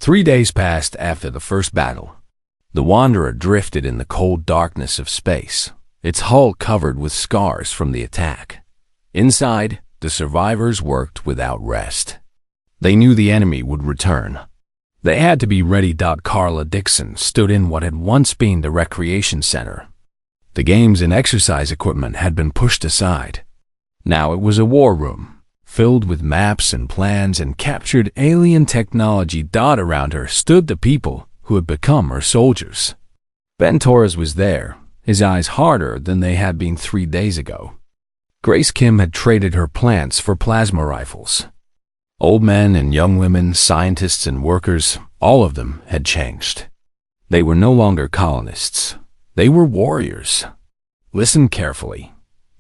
3 days passed after the first battle. The Wanderer drifted in the cold darkness of space, its hull covered with scars from the attack. Inside, the survivors worked without rest. They knew the enemy would return. They had to be ready. Carla Dixon stood in what had once been the recreation center. The games and exercise equipment had been pushed aside. Now it was a war room, filled with maps and plans and captured alien technology. Around her stood the people who had become her soldiers. Ben Torres was there, his eyes harder than they had been 3 days ago. Grace Kim had traded her plants for plasma rifles. Old men and young women, scientists and workers, all of them had changed. They were no longer colonists. They were warriors. "Listen carefully,"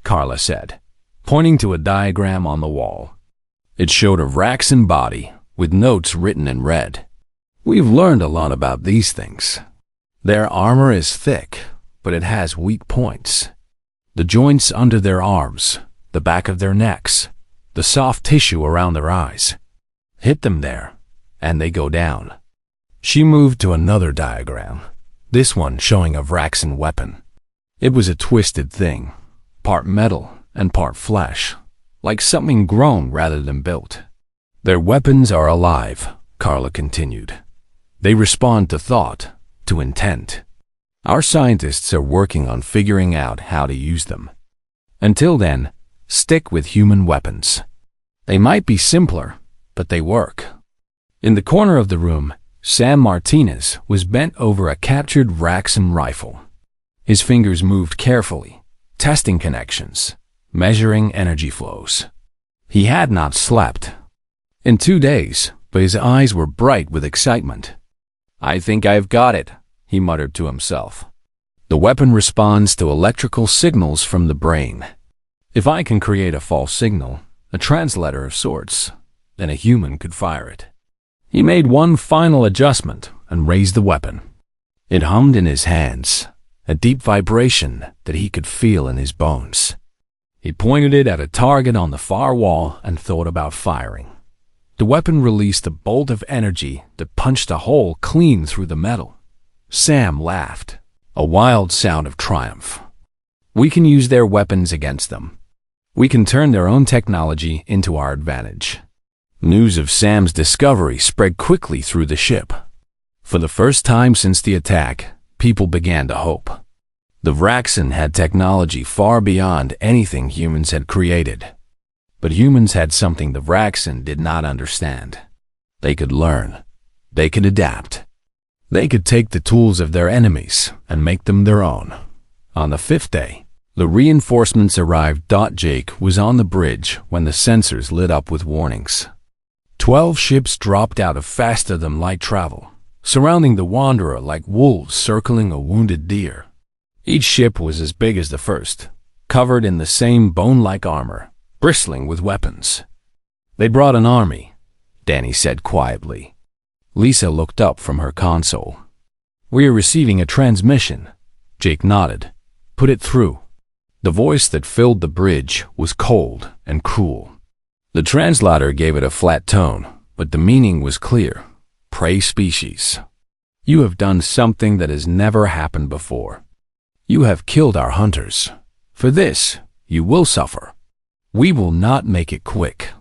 Carla said, pointing to a diagram on the wall. It showed a Vraxan body with notes written in red. "We've learned a lot about these things. Their armor is thick, but it has weak points. The joints under their arms, the back of their necks, the soft tissue around their eyes. Hit them there, and they go down." She moved to another diagram, this one showing a Vraxan weapon. It was a twisted thing, part metal and part flesh, like something grown rather than built. "Their weapons are alive," Carla continued. "They respond to thought, to intent. Our scientists are working on figuring out how to use them. Until then, stick with human weapons. They might be simpler, but they work." In the corner of the room, Sam Martinez was bent over a captured Vraxan rifle. His fingers moved carefully, testing connections, measuring energy flows. He had not slept in 2 days, but his eyes were bright with excitement. "I think I've got it," he muttered to himself. "The weapon responds to electrical signals from the brain. If I can create a false signal, a translator of sorts, then a human could fire it." He made one final adjustment and raised the weapon. It hummed in his hands, a deep vibration that he could feel in his bones. He pointed it at a target on the far wall and thought about firing. The weapon released a bolt of energy that punched a hole clean through the metal. Sam laughed, a wild sound of triumph. "We can use their weapons against them. We can turn their own technology into our advantage." News of Sam's discovery spread quickly through the ship. For the first time since the attack, people began to hope. The Vraxan had technology far beyond anything humans had created. But humans had something the Vraxan did not understand. They could learn. They could adapt. They could take the tools of their enemies and make them their own. On the 5th day, the reinforcements arrived. Jake was on the bridge when the sensors lit up with warnings. 12 ships dropped out of faster-than-light travel, surrounding the Wanderer like wolves circling a wounded deer. Each ship was as big as the first, covered in the same bone-like armor, bristling with weapons. "They brought an army," Danny said quietly. Lisa looked up from her console. "We are receiving a transmission." Jake nodded. "Put it through." The voice that filled the bridge was cold and cruel. The translator gave it a flat tone, but the meaning was clear. "Prey species. You have done something that has never happened before. You have killed our hunters. For this, you will suffer. We will not make it quick.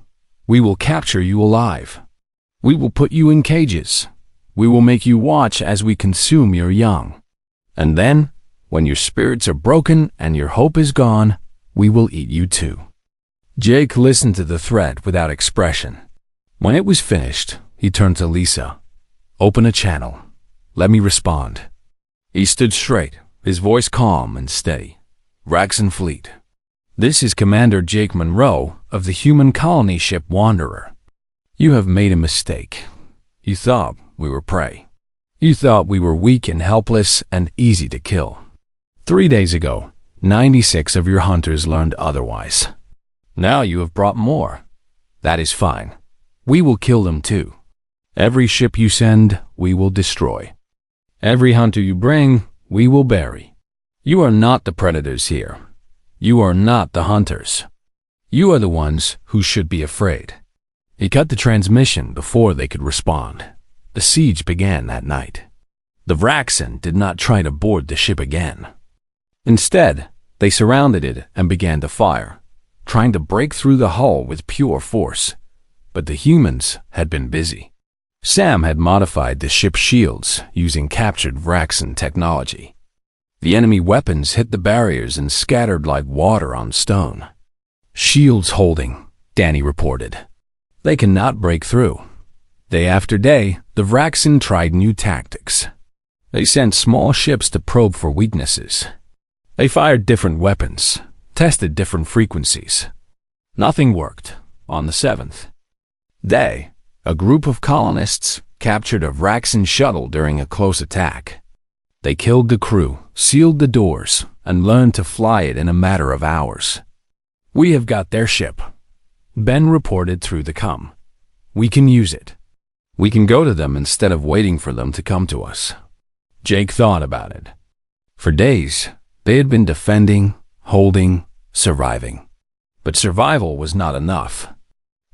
We will capture you alive. We will put you in cages. We will make you watch as we consume your young. And then, when your spirits are broken and your hope is gone, we will eat you too." Jake listened to the threat without expression. When it was finished, he turned to Lisa. "Open a channel. Let me respond." He stood straight, his voice calm and steady. "Vraxan Fleet. This is Commander Jake Monroe of the human colony ship Wanderer. You have made a mistake. You thought we were prey. You thought we were weak and helpless and easy to kill. 3 days ago, 96 of your hunters learned otherwise. Now you have brought more. That is fine. We will kill them too. Every ship you send, we will destroy. Every hunter you bring, we will bury. You are not the predators here. You are not the hunters. You are the ones who should be afraid." He cut the transmission before they could respond. The siege began that night. The Vraxen did not try to board the ship again. Instead, they surrounded it and began to fire, trying to break through the hull with pure force. But the humans had been busy. Sam had modified the ship's shields using captured Vraxen technology. The enemy weapons hit the barriers and scattered like water on stone. "Shields holding," Danny reported. "They cannot break through." Day after day, the Vraxen tried new tactics. They sent small ships to probe for weaknesses. They fired different weapons, tested different frequencies. Nothing worked. On the 7th day, a group of colonists captured a Vraxen shuttle during a close attack. They killed the crew, sealed the doors, and learned to fly it in a matter of hours. "We have got their ship," Ben reported through the comm. "We can use it. We can go to them instead of waiting for them to come to us." Jake thought about it. For days, they had been defending, holding, surviving. But survival was not enough.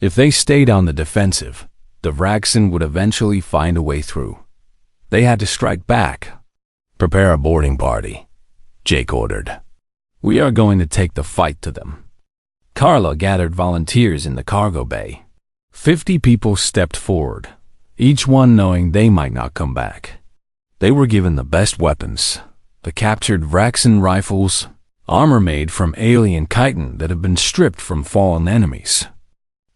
If they stayed on the defensive, the Vraxen would eventually find a way through. They had to strike back. "Prepare a boarding party," Jake ordered. "We are going to take the fight to them." Carla gathered volunteers in the cargo bay. 50 people stepped forward, each one knowing they might not come back. They were given the best weapons, the captured Vraxen rifles, armor made from alien chitin that had been stripped from fallen enemies.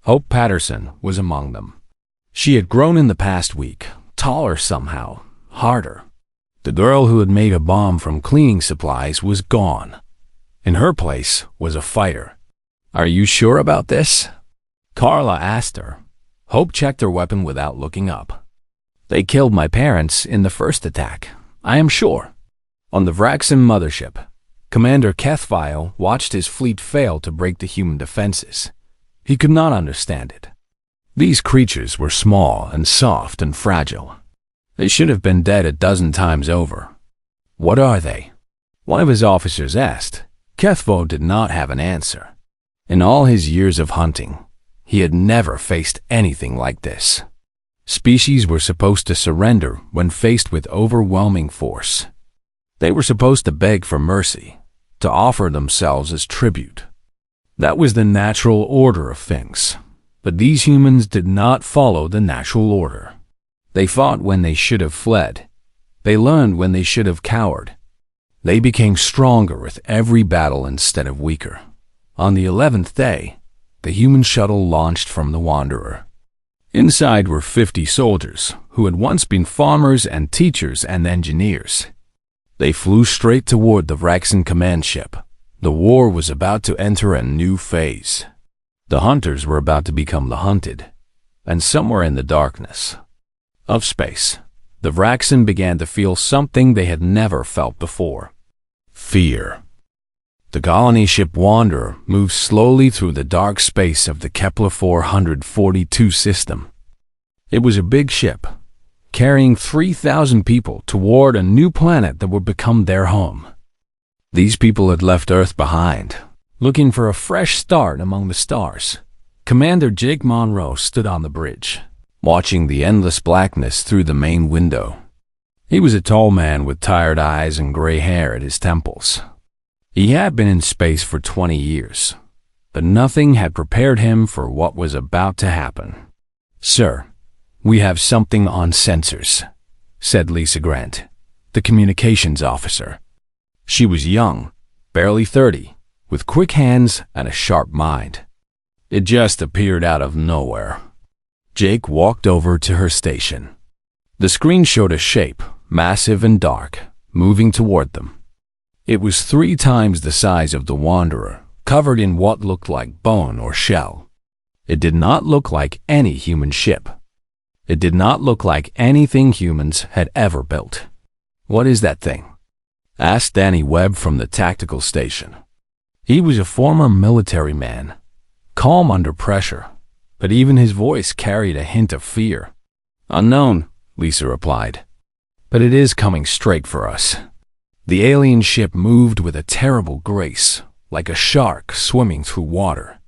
Hope Patterson was among them. She had grown in the past week, taller somehow, harder. The girl who had made a bomb from cleaning supplies was gone. In her place was a fighter. "Are you sure about this?" Carla asked her. Hope checked her weapon without looking up. "They killed my parents in the first attack, I am sure." On the Vraxen mothership, Commander Kethvile watched his fleet fail to break the human defenses. He could not understand it. These creatures were small and soft and fragile. They should have been dead a dozen times over. "What are they?" one of his officers asked. Kethvo did not have an answer. In all his years of hunting, he had never faced anything like this. Species were supposed to surrender when faced with overwhelming force. They were supposed to beg for mercy, to offer themselves as tribute. That was the natural order of things. But these humans did not follow the natural order. They fought when they should have fled. They learned when they should have cowered. They became stronger with every battle instead of weaker. On the 11th day, the human shuttle launched from the Wanderer. Inside were 50 soldiers who had once been farmers and teachers and engineers. They flew straight toward the Vraxen command ship. The war was about to enter a new phase. The hunters were about to become the hunted. And somewhere in the darkness of space, the Vraxen began to feel something they had never felt before. Fear. The colony ship Wanderer moved slowly through the dark space of the Kepler 442 system. It was a big ship, carrying 3,000 people toward a new planet that would become their home. These people had left Earth behind, looking for a fresh start among the stars. Commander Jake Monroe stood on the bridge, watching the endless blackness through the main window. He was a tall man with tired eyes and gray hair at his temples. He had been in space for 20 years, but nothing had prepared him for what was about to happen. "Sir, we have something on sensors," said Lisa Grant, the communications officer. She was young, barely 30, with quick hands and a sharp mind. It just appeared out of nowhere. Jake walked over to her station. The screen showed a shape, massive and dark, moving toward them. It was 3 times the size of the Wanderer, covered in what looked like bone or shell. It did not look like any human ship. It did not look like anything humans had ever built. "What is that thing?" asked Danny Webb from the tactical station. He was a former military man, calm under pressure, but even his voice carried a hint of fear. "Unknown," Lisa replied, "but it is coming straight for us." The alien ship moved with a terrible grace, like a shark swimming through water.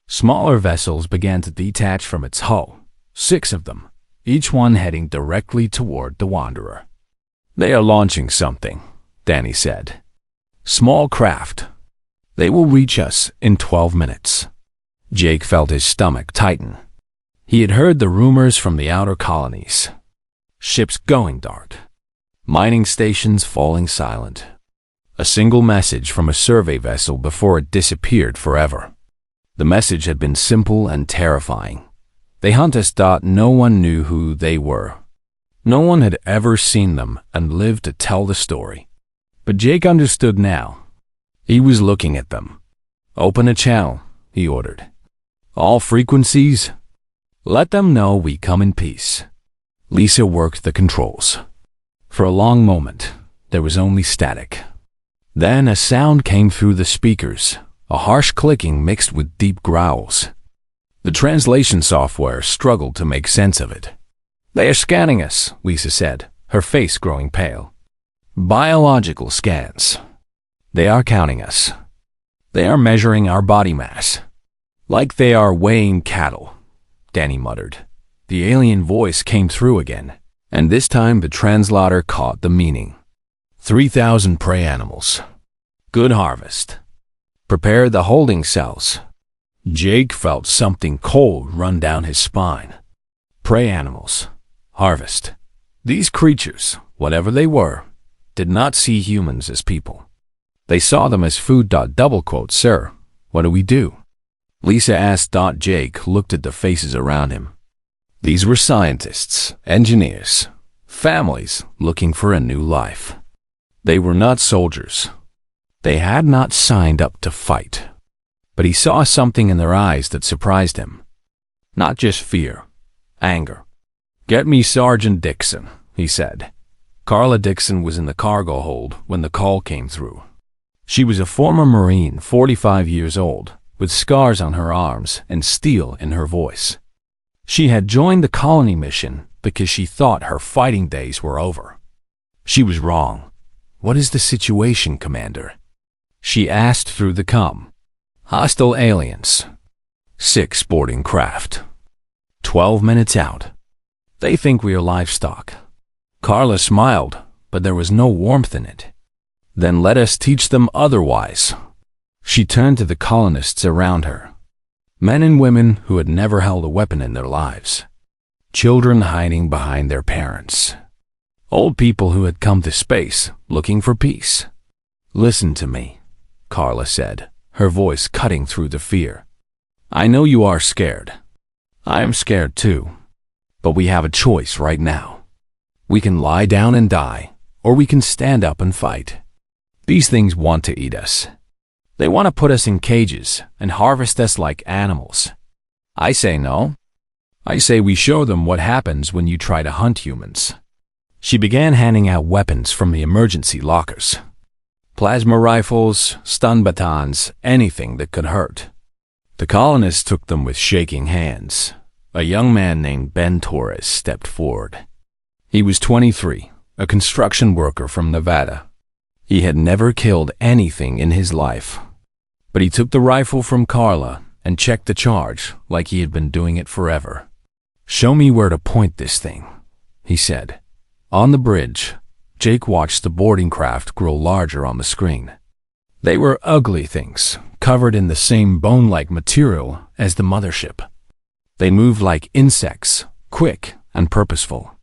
Smaller vessels began to detach from its hull, 6 of them, each one heading directly toward the Wanderer. "They are launching something," Danny said. "Small craft. They will reach us in 12 minutes. Jake felt his stomach tighten. He had heard the rumors from the outer colonies. Ships going dark. Mining stations falling silent. A single message from a survey vessel before it disappeared forever. The message had been simple and terrifying. They hunt us. No one knew who they were. No one had ever seen them and lived to tell the story. But Jake understood now. He was looking at them. "Open a channel," he ordered. "All frequencies. Let them know we come in peace." Lisa worked the controls. For a long moment, there was only static. Then a sound came through the speakers, a harsh clicking mixed with deep growls. The translation software struggled to make sense of it. "They are scanning us," Lisa said, her face growing pale. "Biological scans. They are counting us. They are measuring our body mass. Like they are weighing cattle," Danny muttered. The alien voice came through again, and this time the translator caught the meaning. 3,000 prey animals. Good harvest. Prepare the holding cells." Jake felt something cold run down his spine. Prey animals. Harvest. These creatures, whatever they were, did not see humans as people. They saw them as food. "Sir, what do we do?" Lisa asked. Jake looked at the faces around him. These were scientists, engineers, families looking for a new life. They were not soldiers. They had not signed up to fight. But he saw something in their eyes that surprised him. Not just fear, anger. "Get me Sergeant Dixon," he said. Carla Dixon was in the cargo hold when the call came through. She was a former Marine, 45 years old, with scars on her arms and steel in her voice. She had joined the colony mission because she thought her fighting days were over. She was wrong. "What is the situation, Commander?" she asked through the comm. "Hostile aliens. 6 boarding craft. 12 minutes out. They think we are livestock." Carla smiled, but there was no warmth in it. "Then let us teach them otherwise." She turned to the colonists around her. Men and women who had never held a weapon in their lives. Children hiding behind their parents. Old people who had come to space looking for peace. "Listen to me," Carla said, her voice cutting through the fear. "I know you are scared. I am scared too. But we have a choice right now. We can lie down and die, or we can stand up and fight. These things want to eat us. They want to put us in cages and harvest us like animals. I say no. I say we show them what happens when you try to hunt humans." She began handing out weapons from the emergency lockers. Plasma rifles, stun batons, anything that could hurt. The colonists took them with shaking hands. A young man named Ben Torres stepped forward. He was 23, a construction worker from Nevada. He had never killed anything in his life. But he took the rifle from Carla and checked the charge like he had been doing it forever. "Show me where to point this thing," he said. On the bridge, Jake watched the boarding craft grow larger on the screen. They were ugly things, covered in the same bone-like material as the mothership. They moved like insects, quick and purposeful.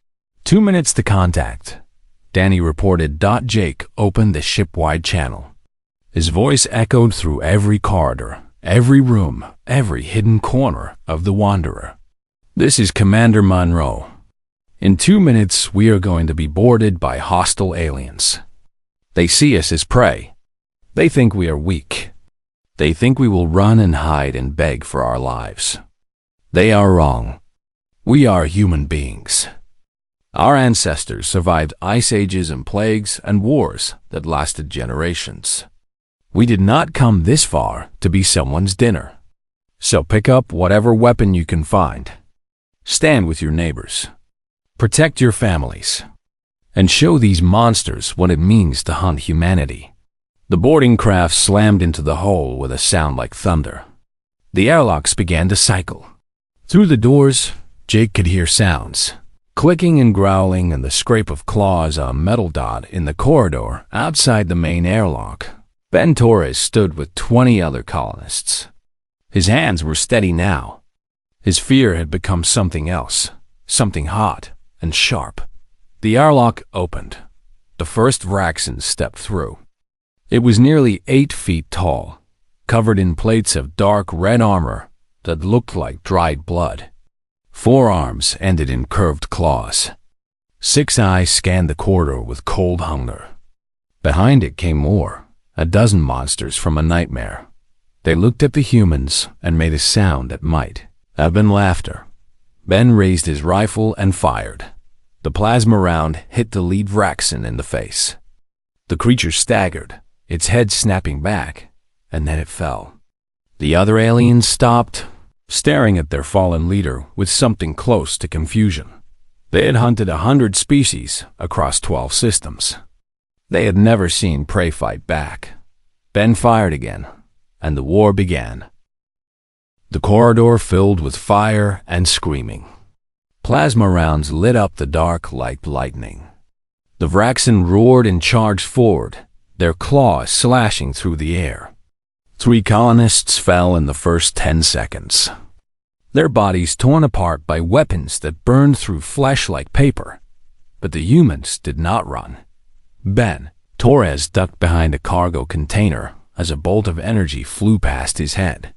2 minutes to contact, Danny reported. Jake opened the ship-wide channel. His voice echoed through every corridor, every room, every hidden corner of the Wanderer. "This is Commander Monroe. In 2 minutes, we are going to be boarded by hostile aliens. They see us as prey. They think we are weak. They think we will run and hide and beg for our lives. They are wrong. We are human beings. Our ancestors survived ice ages and plagues and wars that lasted generations. We did not come this far to be someone's dinner. So pick up whatever weapon you can find. Stand with your neighbors. Protect your families. And show these monsters what it means to hunt humanity." The boarding craft slammed into the hull with a sound like thunder. The airlocks began to cycle. Through the doors, Jake could hear sounds. Clicking and growling and the scrape of claws on a metal dot in the corridor outside the main airlock, Ben Torres stood with 20 other colonists. His hands were steady now. His fear had become something else, something hot and sharp. The airlock opened. The first Vraxan stepped through. It was nearly 8 feet tall, covered in plates of dark red armor that looked like dried blood. 4 arms ended in curved claws. 6 eyes scanned the corridor with cold hunger. Behind it came more, a dozen monsters from a nightmare. They looked at the humans and made a sound that might have been laughter. Ben raised his rifle and fired. The plasma round hit the lead Vraxan in the face. The creature staggered, its head snapping back, and then it fell. The other aliens stopped, staring at their fallen leader with something close to confusion. They had hunted 100 species across 12 systems. They had never seen prey fight back. Ben fired again, and the war began. The corridor filled with fire and screaming. Plasma rounds lit up the dark like lightning. The Vraxan roared and charged forward, their claws slashing through the air. 3 colonists fell in the first 10 seconds. Their bodies torn apart by weapons that burned through flesh like paper. But the humans did not run. Ben Torres ducked behind a cargo container as a bolt of energy flew past his head.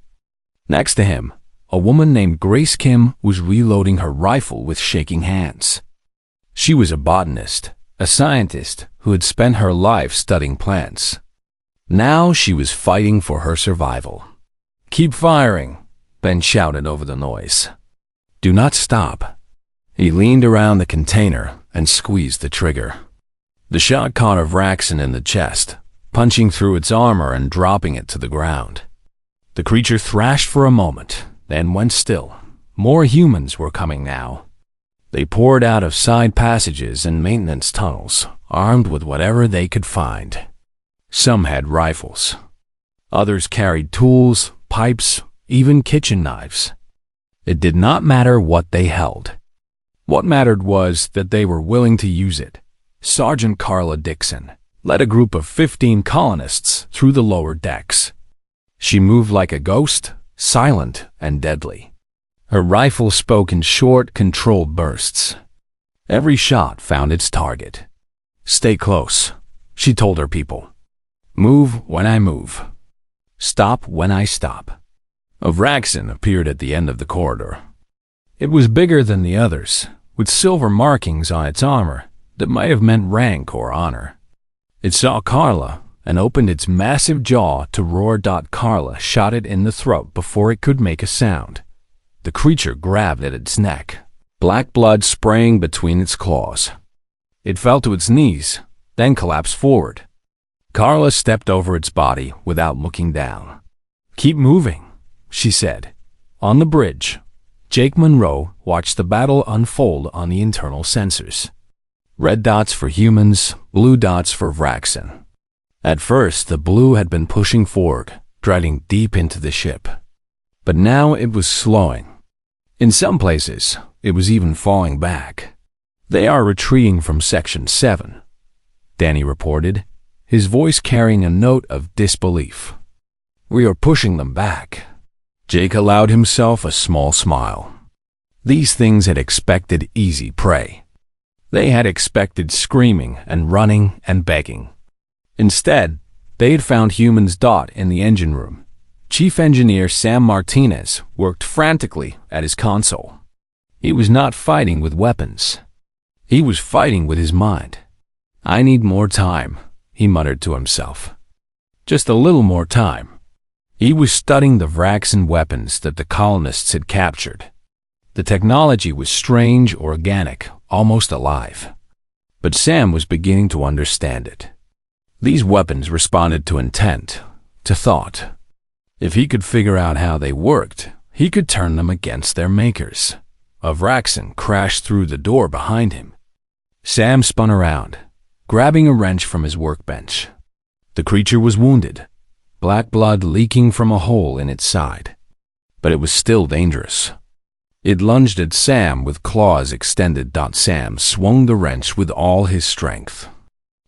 Next to him, a woman named Grace Kim was reloading her rifle with shaking hands. She was a botanist, a scientist who had spent her life studying plants. Now she was fighting for her survival. "Keep firing," Ben shouted over the noise. "Do not stop." He leaned around the container and squeezed the trigger. The shot caught a Vraxan in the chest, punching through its armor and dropping it to the ground. The creature thrashed for a moment, then went still. More humans were coming now. They poured out of side passages and maintenance tunnels, armed with whatever they could find. Some had rifles. Others carried tools, pipes, even kitchen knives. It did not matter what they held. What mattered was that they were willing to use it. Sergeant Carla Dixon led a group of 15 colonists through the lower decks. She moved like a ghost, silent and deadly. Her rifle spoke in short, controlled bursts. Every shot found its target. "Stay close," she told her people. "Move when I move. Stop when I stop." A Vraxan appeared at the end of the corridor. It was bigger than the others, with silver markings on its armor that might have meant rank or honor. It saw Carla and opened its massive jaw to roar. Carla shot it in the throat before it could make a sound. The creature grabbed at its neck, black blood spraying between its claws. It fell to its knees, then collapsed forward. Carla stepped over its body without looking down. "Keep moving," she said. On the bridge, Jake Monroe watched the battle unfold on the internal sensors. Red dots for humans, blue dots for Vraxan. At first, the blue had been pushing forward, driving deep into the ship. But now it was slowing. In some places, it was even falling back. "They are retreating from Section 7, Danny reported, his voice carrying a note of disbelief. "We are pushing them back." Jake allowed himself a small smile. These things had expected easy prey. They had expected screaming and running and begging. Instead, they had found humans. In the engine room, Chief Engineer Sam Martinez worked frantically at his console. He was not fighting with weapons. He was fighting with his mind. "I need more time," he muttered to himself. "Just a little more time." He was studying the Vraxan weapons that the colonists had captured. The technology was strange, organic, almost alive. But Sam was beginning to understand it. These weapons responded to intent, to thought. If he could figure out how they worked, he could turn them against their makers. A Vraxan crashed through the door behind him. Sam spun around, grabbing a wrench from his workbench. The creature was wounded, black blood leaking from a hole in its side. But it was still dangerous. It lunged at Sam with claws extended. Sam swung the wrench with all his strength.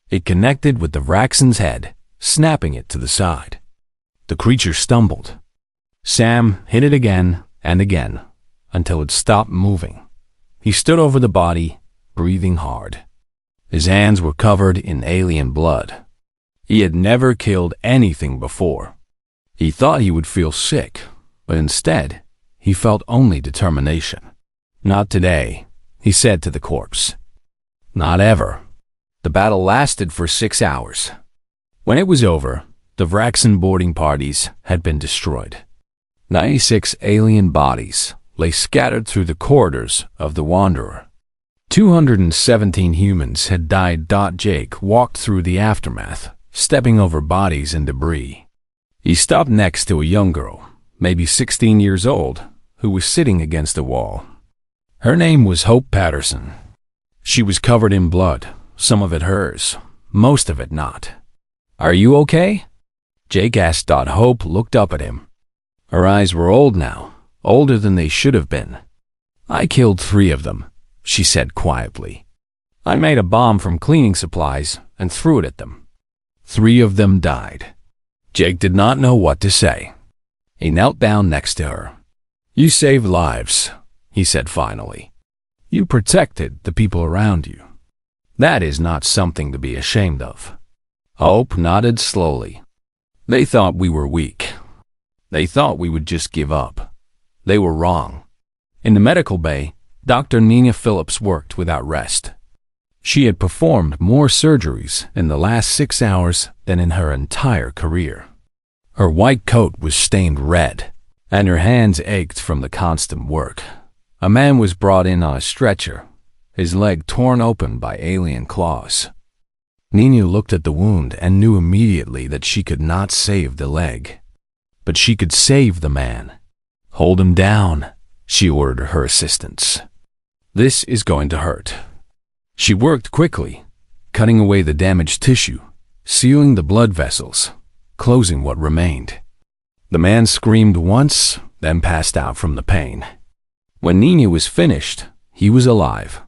It connected with the Vraxen's head, snapping it to the side. The creature stumbled. Sam hit it again and again, until it stopped moving. He stood over the body, breathing hard. His hands were covered in alien blood. He had never killed anything before. He thought he would feel sick, but instead, he felt only determination. "Not today," he said to the corpse. "Not ever." The battle lasted for 6 hours. When it was over, the Vraxen boarding parties had been destroyed. 96 alien bodies lay scattered through the corridors of the Wanderer. 217 humans had died. Jake walked through the aftermath, stepping over bodies and debris. He stopped next to a young girl, maybe 16 years old, who was sitting against a wall. Her name was Hope Patterson. She was covered in blood, some of it hers, most of it not. "Are you okay?" Jake asked. Hope looked up at him. Her eyes were old now, older than they should have been. "I killed 3 of them," she said quietly. "I made a bomb from cleaning supplies and threw it at them. 3 of them died." Jake did not know what to say. He knelt down next to her. "You saved lives," he said finally. "You protected the people around you. That is not something to be ashamed of." Hope nodded slowly. "They thought we were weak. They thought we would just give up. They were wrong." In the medical bay, Dr. Nina Phillips worked without rest. She had performed more surgeries in the last 6 hours than in her entire career. Her white coat was stained red, and her hands ached from the constant work. A man was brought in on a stretcher, his leg torn open by alien claws. Nina looked at the wound and knew immediately that she could not save the leg. But she could save the man. "Hold him down," she ordered her assistants. "This is going to hurt." She worked quickly, cutting away the damaged tissue, sealing the blood vessels, closing what remained. The man screamed once, then passed out from the pain. When Nina was finished, he was alive.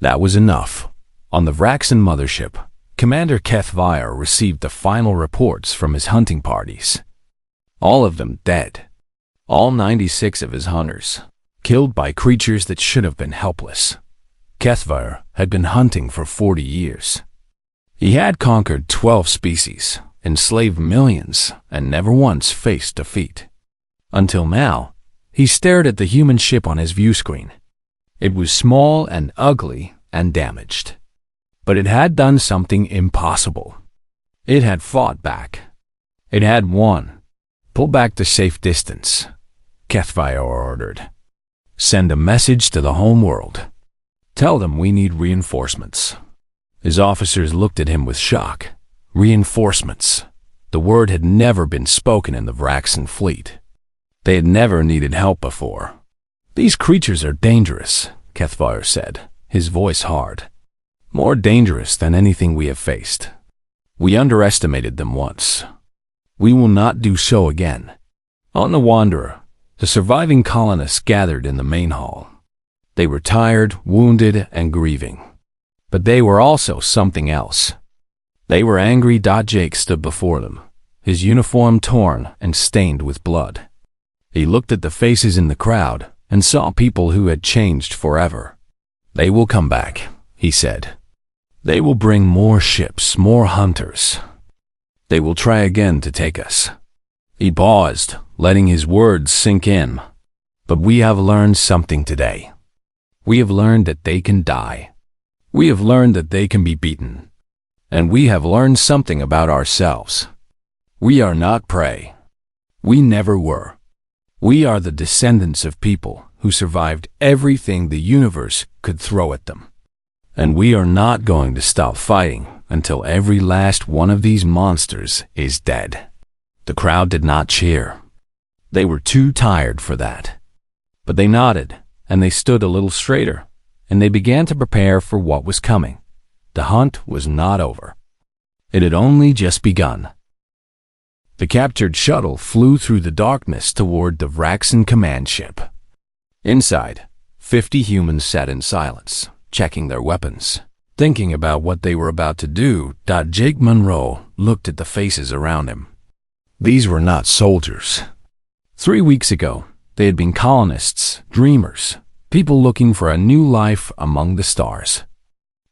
That was enough. On the Vraxen mothership, Commander Kethvire received the final reports from his hunting parties. All of them dead. All 96 of his hunters, killed by creatures that should have been helpless. Kethvire had been hunting for 40 years. He had conquered 12 species, enslaved millions, and never once faced defeat. Until now, he stared at the human ship on his view screen. It was small and ugly and damaged. But it had done something impossible. It had fought back. It had won. "Pull back to safe distance," Kethvire ordered. "Send a message to the home world. Tell them we need reinforcements." His officers looked at him with shock. Reinforcements. The word had never been spoken in the Vraxen fleet. They had never needed help before. "These creatures are dangerous," Kethvire said, his voice hard. "More dangerous than anything we have faced. We underestimated them once. We will not do so again." On the Wanderer, the surviving colonists gathered in the main hall. They were tired, wounded, and grieving. But they were also something else. They were angry. Jake stood before them, his uniform torn and stained with blood. He looked at the faces in the crowd and saw people who had changed forever. "They will come back," he said. "They will bring more ships, more hunters. They will try again to take us." He paused, letting his words sink in. "But we have learned something today. We have learned that they can die. We have learned that they can be beaten. And we have learned something about ourselves. We are not prey. We never were. We are the descendants of people who survived everything the universe could throw at them. And we are not going to stop fighting until every last one of these monsters is dead." The crowd did not cheer. They were too tired for that. But they nodded, and they stood a little straighter, and they began to prepare for what was coming. The hunt was not over. It had only just begun. The captured shuttle flew through the darkness toward the Vraxen command ship. Inside, 50 humans sat in silence, checking their weapons. Thinking about what they were about to do, Jake Monroe looked at the faces around him. These were not soldiers. 3 weeks ago, they had been colonists, dreamers, people looking for a new life among the stars.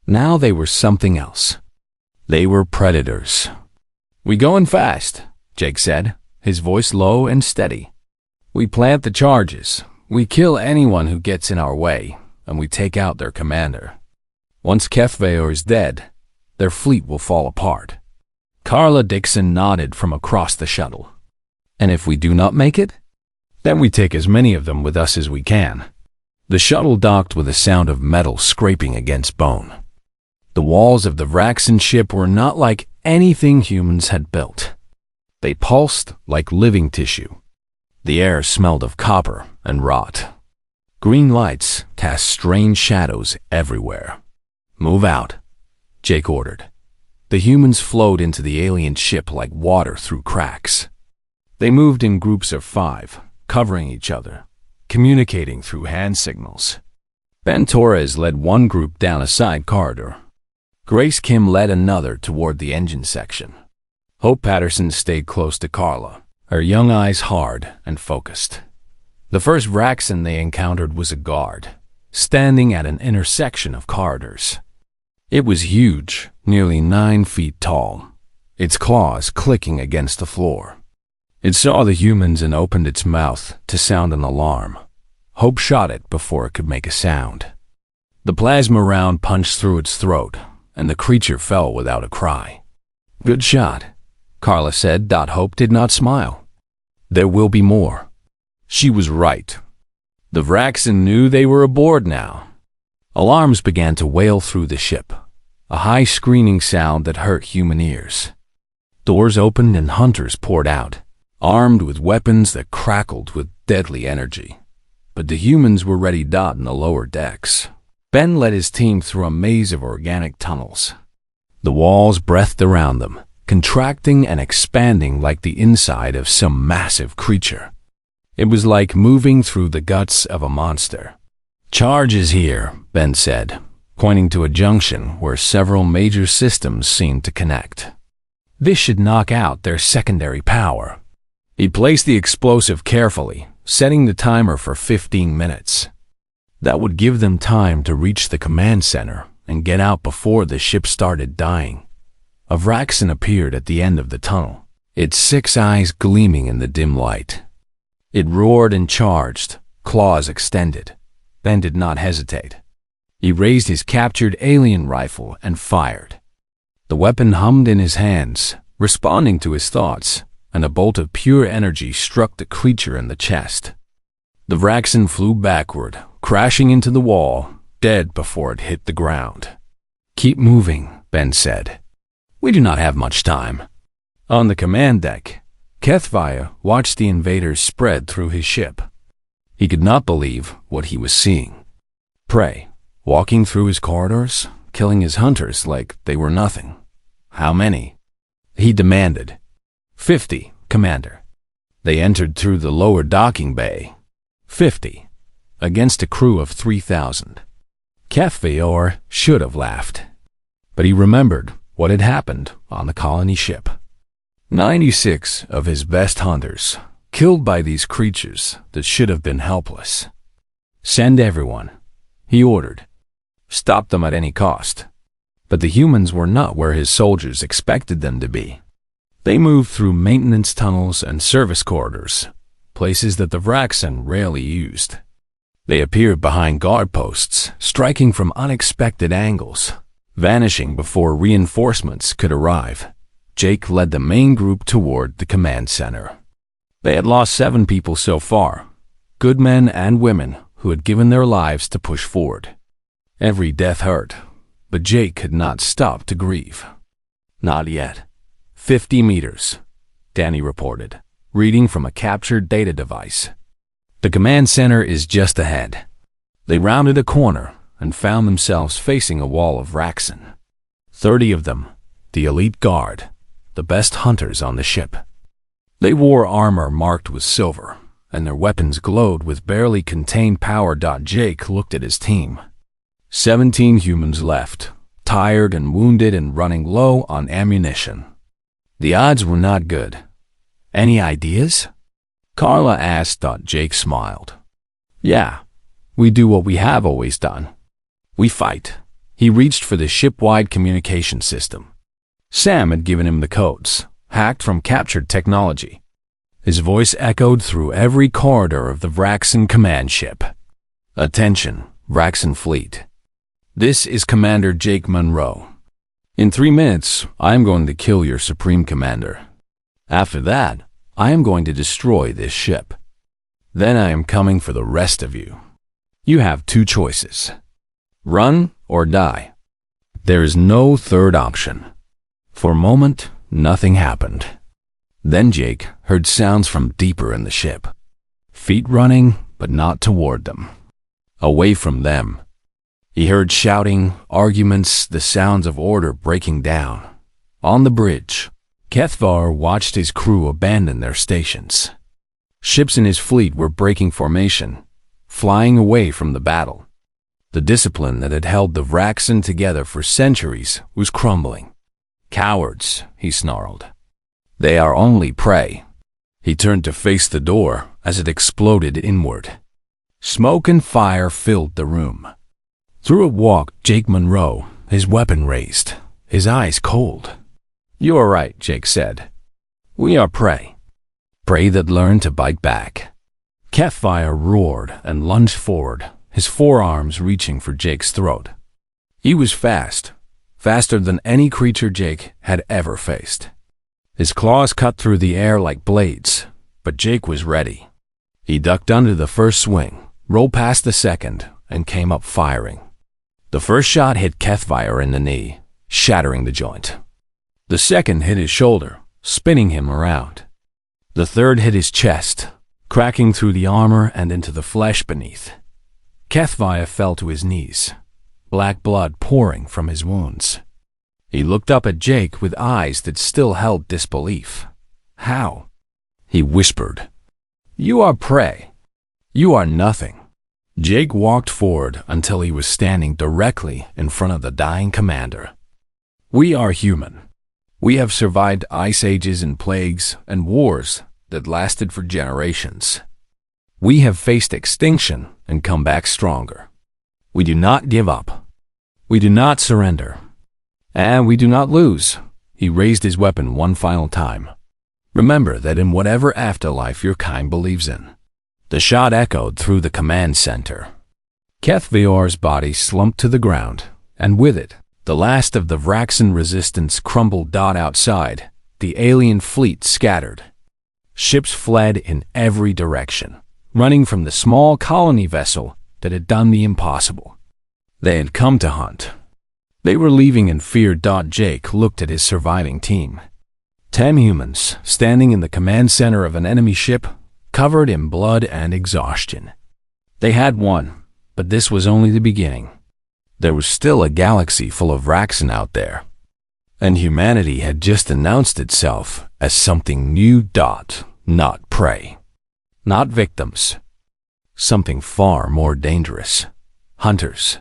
Now they were something else. They were predators. "We going fast," Jake said, his voice low and steady. "We plant the charges. We kill anyone who gets in our way, and we take out their commander. Once HFY is dead, their fleet will fall apart." Carla Dixon nodded from across the shuttle. "And if we do not make it? Then we take as many of them with us as we can." The shuttle docked with a sound of metal scraping against bone. The walls of the Vraxan ship were not like anything humans had built. They pulsed like living tissue. The air smelled of copper and rot. Green lights cast strange shadows everywhere. "Move out," Jake ordered. The humans flowed into the alien ship like water through cracks. They moved in groups of 5, covering each other, communicating through hand signals. Ben Torres led one group down a side corridor. Grace Kim led another toward the engine section. Hope Patterson stayed close to Carla, her young eyes hard and focused. The first Vraxan they encountered was a guard, standing at an intersection of corridors. It was huge, nearly 9 feet tall, its claws clicking against the floor. It saw the humans and opened its mouth to sound an alarm. Hope shot it before it could make a sound. The plasma round punched through its throat, and the creature fell without a cry. "Good shot," Carla said. Hope did not smile. "There will be more." She was right. The Vraxan knew they were aboard now. Alarms began to wail through the ship, a high screaming sound that hurt human ears. Doors opened and hunters poured out, armed with weapons that crackled with deadly energy. But the humans were ready. In the lower decks, Ben led his team through a maze of organic tunnels. The walls breathed around them, contracting and expanding like the inside of some massive creature. It was like moving through the guts of a monster. "Charge is here," Ben said, pointing to a junction where several major systems seemed to connect. This should knock out their secondary power. He placed the explosive carefully, setting the timer for 15 minutes. That would give them time to reach the command center and get out before the ship started dying. A Vraxan appeared at the end of the tunnel, its 6 eyes gleaming in the dim light. It roared and charged, claws extended. Ben did not hesitate. He raised his captured alien rifle and fired. The weapon hummed in his hands, responding to his thoughts, and a bolt of pure energy struck the creature in the chest. The Vraxan flew backward, crashing into the wall, dead before it hit the ground. "Keep moving," Ben said. "We do not have much time." On the command deck, HFY watched the invaders spread through his ship. He could not believe what he was seeing. Prey, walking through his corridors, killing his hunters like they were nothing. "How many?" he demanded. 50, Commander." They entered through the lower docking bay. 50, against a crew of 3,000. HFY should have laughed, but he remembered what had happened on the colony ship. 96 of his best hunters, killed by these creatures that should have been helpless. "Send everyone," he ordered. "Stop them at any cost." But the humans were not where his soldiers expected them to be. They moved through maintenance tunnels and service corridors, places that the Vraxan rarely used. They appeared behind guard posts, striking from unexpected angles, vanishing before reinforcements could arrive. Jake led the main group toward the command center. They had lost 7 people so far, good men and women who had given their lives to push forward. Every death hurt, but Jake had not stopped to grieve. "Not yet." 50 meters, Danny reported, reading from a captured data device. "The command center is just ahead." They rounded a corner and found themselves facing a wall of Vraxan. 30 of them, the elite guard, the best hunters on the ship. They wore armor marked with silver, and their weapons glowed with barely contained power. Jake looked at his team. 17 humans left, tired and wounded and running low on ammunition. The odds were not good. Any ideas? Carla asked. Jake smiled. Yeah, we do what we have always done. We fight. He reached for the ship-wide communication system. Sam had given him the codes, hacked from captured technology. His voice echoed through every corridor of the Vraxen command ship. Attention, Vraxen fleet. This is Commander Jake Monroe. In 3 minutes, I am going to kill your Supreme Commander. After that, I am going to destroy this ship. Then I am coming for the rest of you. You have 2 choices. Run or die. There is no third option. For a moment, nothing happened. Then Jake heard sounds from deeper in the ship. Feet running, but not toward them. Away from them. He heard shouting, arguments, the sounds of order breaking down. On the bridge, Kethvar watched his crew abandon their stations. Ships in his fleet were breaking formation, flying away from the battle. The discipline that had held the Vraxen together for centuries was crumbling. Cowards, he snarled. They are only prey. He turned to face the door as it exploded inward. Smoke and fire filled the room. Through it walked Jake Monroe, his weapon raised, his eyes cold. You are right, Jake said. We are prey. Prey that learned to bite back. Kethvar roared and lunged forward, his forearms reaching for Jake's throat. He was fast, faster than any creature Jake had ever faced. His claws cut through the air like blades, but Jake was ready. He ducked under the first swing, rolled past the second, and came up firing. The first shot hit Kethvar in the knee, shattering the joint. The second hit his shoulder, spinning him around. The third hit his chest, cracking through the armor and into the flesh beneath. Kethvar fell to his knees, black blood pouring from his wounds. He looked up at Jake with eyes that still held disbelief. How? He whispered. You are prey. You are nothing. Jake walked forward until he was standing directly in front of the dying commander. We are human. We have survived ice ages and plagues and wars that lasted for generations. We have faced extinction and come back stronger. We do not give up. We do not surrender. And we do not lose. He raised his weapon one final time. Remember that in whatever afterlife your kind believes in. The shot echoed through the command center. Kethvar's body slumped to the ground, and with it, the last of the Vraxen resistance crumbled. Outside, the alien fleet scattered. Ships fled in every direction, running from the small colony vessel that had done the impossible. They had come to hunt. They were leaving in fear. Jake looked at his surviving team. 10 humans standing in the command center of an enemy ship, covered in blood and exhaustion. They had won, but this was only the beginning. There was still a galaxy full of Vraxen out there, and humanity had just announced itself as something new. Not prey, not victims, something far more dangerous. Hunters.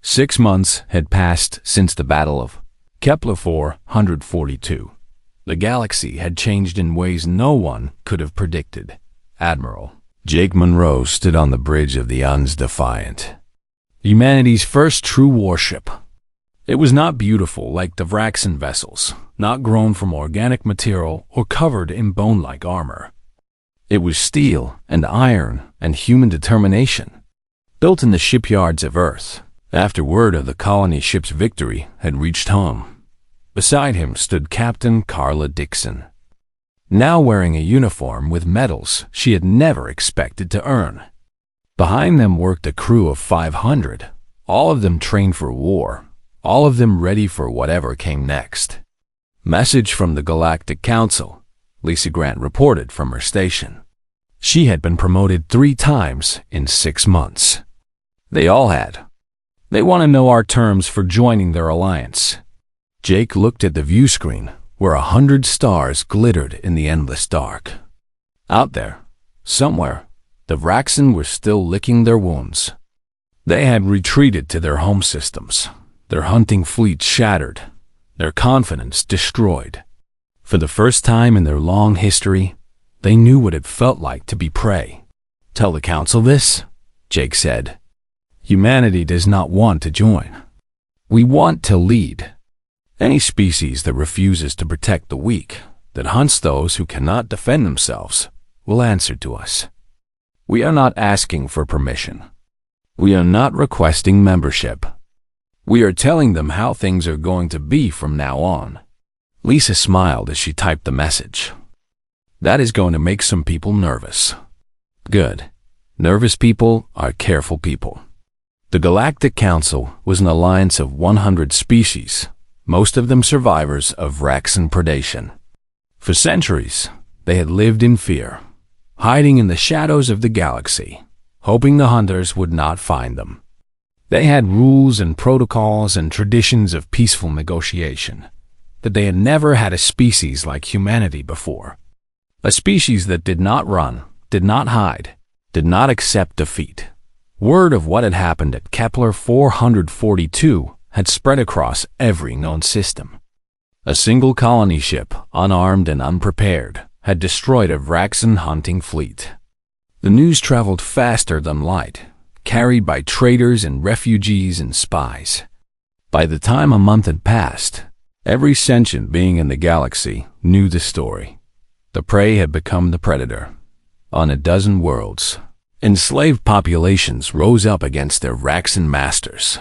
6 months had passed since the Battle of Kepler 442. The galaxy had changed in ways no one could have predicted. Admiral Jake Monroe stood on the bridge of the Uns Defiant, humanity's first true warship. It was not beautiful like the Vraxen vessels, not grown from organic material or covered in bone-like armor. It was steel and iron and human determination, built in the shipyards of Earth, after word of the colony ship's victory had reached home. Beside him stood Captain Carla Dixon, now wearing a uniform with medals she had never expected to earn. Behind them worked a crew of 500, all of them trained for war, all of them ready for whatever came next. Message from the Galactic Council, Lisa Grant reported from her station. She had been promoted 3 times in 6 months. They all had. They want to know our terms for joining their alliance. Jake looked at the view screen, where 100 stars glittered in the endless dark. Out there, Somewhere, the Vraxen were still licking their wounds. They had retreated to their home systems, their hunting fleet shattered, their confidence destroyed. For the first time in their long history, they knew what it felt like to be prey. "Tell the Council this," Jake said. "Humanity does not want to join. We want to lead. Any species that refuses to protect the weak, that hunts those who cannot defend themselves, will answer to us. We are not asking for permission. We are not requesting membership. We are telling them how things are going to be from now on." Lisa smiled as she typed the message. "That is going to make some people nervous." "Good. Nervous people are careful people." The Galactic Council was an alliance of 100 species, most of them survivors of Vraxen predation. For centuries, they had lived in fear, hiding in the shadows of the galaxy, hoping the hunters would not find them. They had rules and protocols and traditions of peaceful negotiation, but they had never had a species like humanity before. A species that did not run, did not hide, did not accept defeat. Word of what had happened at Kepler 442 had spread across every known system. A single colony ship, unarmed and unprepared, had destroyed a Vraxen hunting fleet. The news traveled faster than light, carried by traders and refugees and spies. By the time a month had passed, every sentient being in the galaxy knew the story. The prey had become the predator. On a dozen worlds, enslaved populations rose up against their Vraxen masters.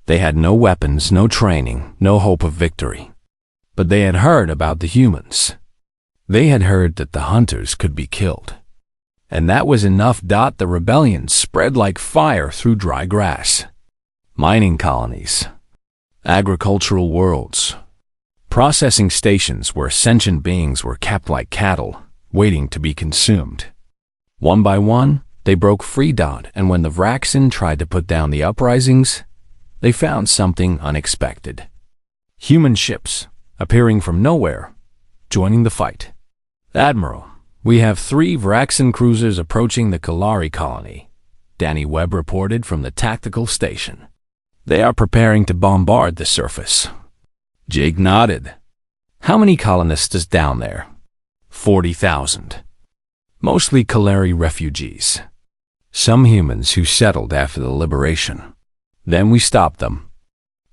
They had no weapons, no training, no hope of victory. But they had heard about the humans. They had heard that the hunters could be killed. And that was enough. The rebellion spread like fire through dry grass. Mining colonies, agricultural worlds, processing stations where sentient beings were kept like cattle, waiting to be consumed. One by one, they broke free. And when the Vraxen tried to put down the uprisings, they found something unexpected. Human ships, appearing from nowhere, joining the fight. "Admiral, we have 3 Vraxen cruisers approaching the Kalari colony," Danny Webb reported from the tactical station. "They are preparing to bombard the surface." Jake nodded. "How many colonists is down there?" 40,000. Mostly Kalari refugees. Some humans who settled after the liberation. Then we stopped them.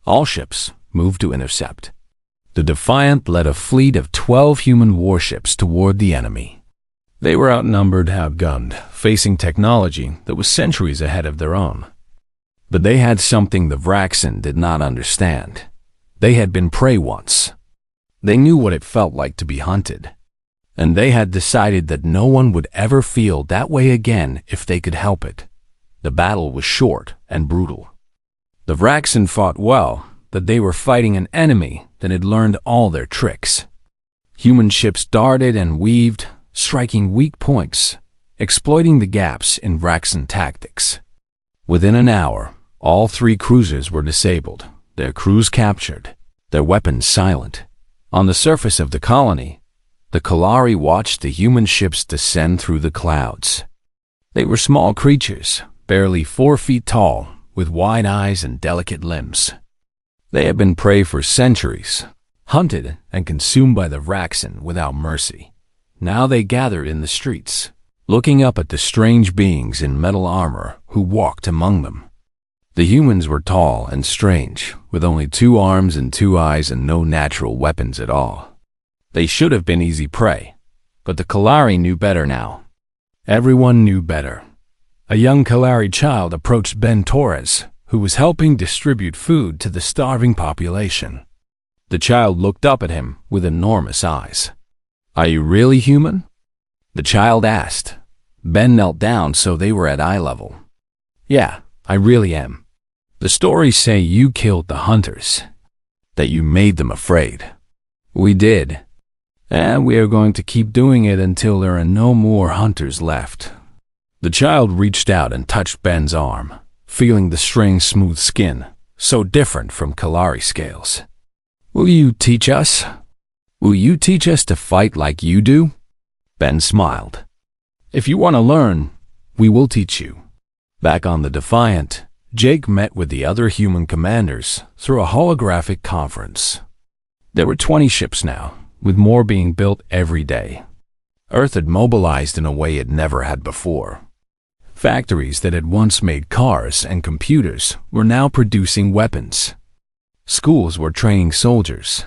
All ships moved to intercept. The Defiant led a fleet of 12 human warships toward the enemy. They were outnumbered, outgunned, facing technology that was centuries ahead of their own. But they had something the Vraxen did not understand. They had been prey once. They knew what it felt like to be hunted. And they had decided that no one would ever feel that way again if they could help it. The battle was short and brutal. The Vraxen fought well, that they were fighting an enemy that had learned all their tricks. Human ships darted and weaved, striking weak points, exploiting the gaps in Vraxen tactics. Within an hour, all 3 cruisers were disabled, their crews captured, their weapons silent. On the surface of the colony, the Kalari watched the human ships descend through the clouds. They were small creatures, barely 4 feet tall, with wide eyes and delicate limbs. They had been prey for centuries, hunted and consumed by the Vraxen without mercy. Now they gathered in the streets, looking up at the strange beings in metal armor who walked among them. The humans were tall and strange, with only 2 arms and 2 eyes and no natural weapons at all. They should have been easy prey, but the Kalari knew better now. Everyone knew better. A young Kalari child approached Ben Torres, who was helping distribute food to the starving population. The child looked up at him with enormous eyes. "Are you really human?" the child asked. Ben knelt down so they were at eye level. "Yeah, I really am. The stories say you killed the hunters, that you made them afraid." "We did. And we are going to keep doing it until there are no more hunters left." The child reached out and touched Ben's arm, feeling the strange smooth skin, so different from Kalari scales. "Will you teach us? Will you teach us to fight like you do?" Ben smiled. If you want to learn, we will teach you. Back on the Defiant, Jake met with the other human commanders through a holographic conference. There were 20 ships now, with more being built every day. Earth had mobilized in a way it never had before. Factories that had once made cars and computers were now producing weapons. Schools were training soldiers.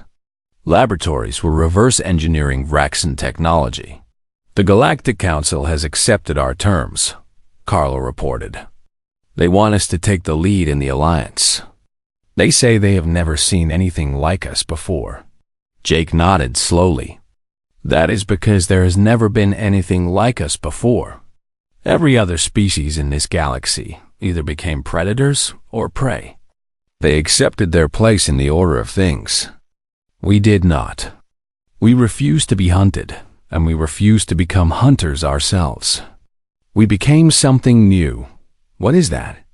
Laboratories were reverse engineering Vraxan technology. The Galactic Council has accepted our terms, Carlo reported. They want us to take the lead in the alliance. They say they have never seen anything like us before. Jake nodded slowly. That is because there has never been anything like us before. Every other species in this galaxy either became predators or prey. They accepted their place in the order of things. We did not. We refused to be hunted, and we refused to become hunters ourselves. We became something new. What is that?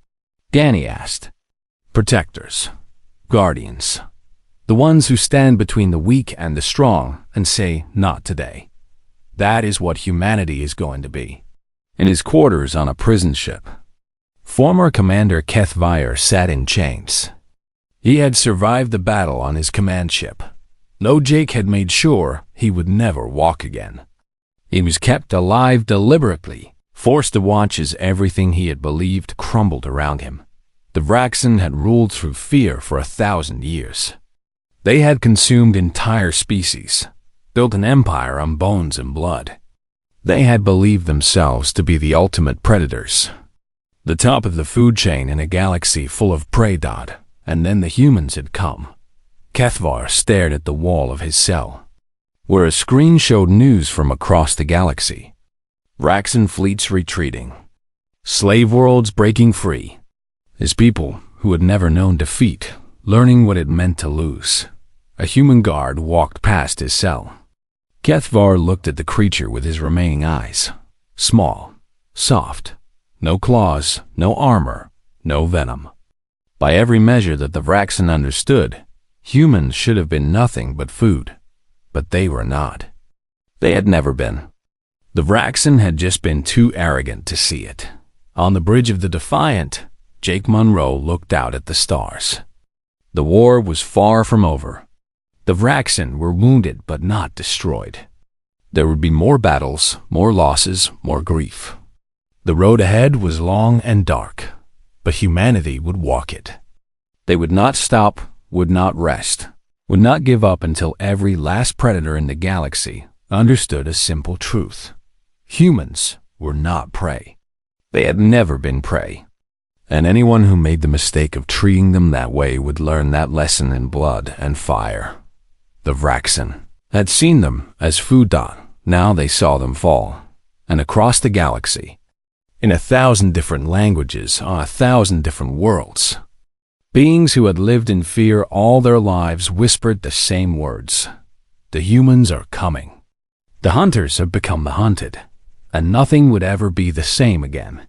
Danny asked. Protectors. Guardians. The ones who stand between the weak and the strong and say, not today. That is what humanity is going to be. In his quarters on a prison ship, former Commander HFY sat in chains. He had survived the battle on his command ship, though Jake had made sure he would never walk again. He was kept alive deliberately, forced to watch as everything he had believed crumbled around him. The Vraxan had ruled through fear for 1,000 years. They had consumed entire species, built an empire on bones and blood. They had believed themselves to be the ultimate predators, the top of the food chain in a galaxy full of prey. And then the humans had come. HFY stared at the wall of his cell, where a screen showed news from across the galaxy. Vraxan fleets retreating. Slave worlds breaking free. His people, who had never known defeat, learning what it meant to lose. A human guard walked past his cell. HFY looked at the creature with his remaining eyes. Small, soft, no claws, no armor, no venom. By every measure that the Vraxan understood, humans should have been nothing but food. But they were not. They had never been. The Vraxan had just been too arrogant to see it. On the bridge of the Defiant, Jake Monroe looked out at the stars. The war was far from over. The Vraxan were wounded but not destroyed. There would be more battles, more losses, more grief. The road ahead was long and dark, but humanity would walk it. They would not stop, would not rest, would not give up until every last predator in the galaxy understood a simple truth. Humans were not prey. They had never been prey. And anyone who made the mistake of treating them that way would learn that lesson in blood and fire. The Vraxan had seen them as food. Now they saw them fall. And across the galaxy, in 1,000 different languages on 1,000 different worlds, beings who had lived in fear all their lives whispered the same words. The humans are coming. The hunters have become the hunted, and nothing would ever be the same again.